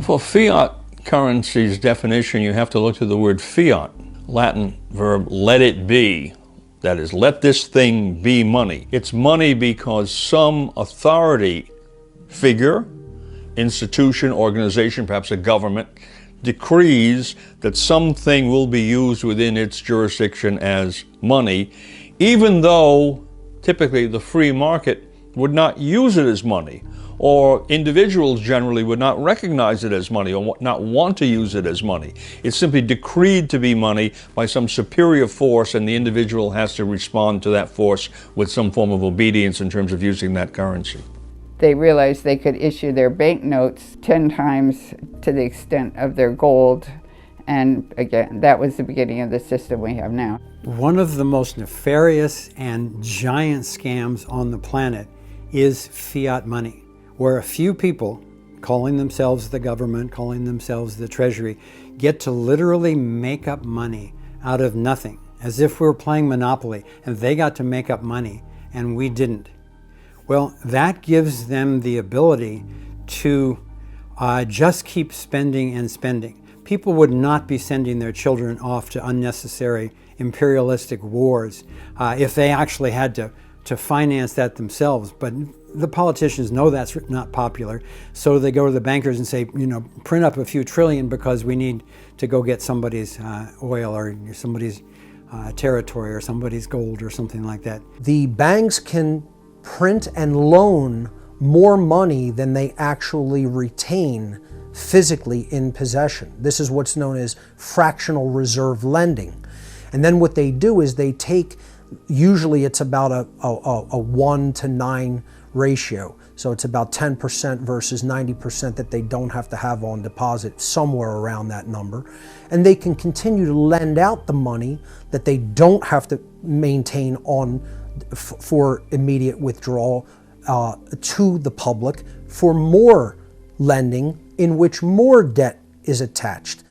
For fiat currency's definition, you have to look to the word fiat, Latin verb let it be. That is, let this thing be money. It's money because some authority figure, institution, organization, perhaps a government, decrees that something will be used within its jurisdiction as money, even though typically the free market would not use it as money, or individuals generally would not recognize it as money or not want to use it as money. It's simply decreed to be money by some superior force, and the individual has to respond to that force with some form of obedience in terms of using that currency. They realized they could issue their banknotes 10 times to the extent of their gold. And again, that was the beginning of the system we have now. One of the most nefarious and giant scams on the planet is fiat money, where a few people, calling themselves the government, calling themselves the treasury, get to literally make up money out of nothing, as if we were playing Monopoly, and they got to make up money and we didn't. Well, that gives them the ability to just keep spending and spending. People would not be sending their children off to unnecessary imperialistic wars if they actually had to finance that themselves. But the politicians know that's not popular, so they go to the bankers and say, print up a few trillion because we need to go get somebody's oil or somebody's territory or somebody's gold or something like that. The banks can print and loan more money than they actually retain physically in possession. This is what's known as fractional reserve lending. And then what they do is they take, usually it's about a 1 to 9 ratio. So it's about 10% versus 90% that they don't have to have on deposit, somewhere around that number. And they can continue to lend out the money that they don't have to maintain on for immediate withdrawal to the public for more lending in which more debt is attached.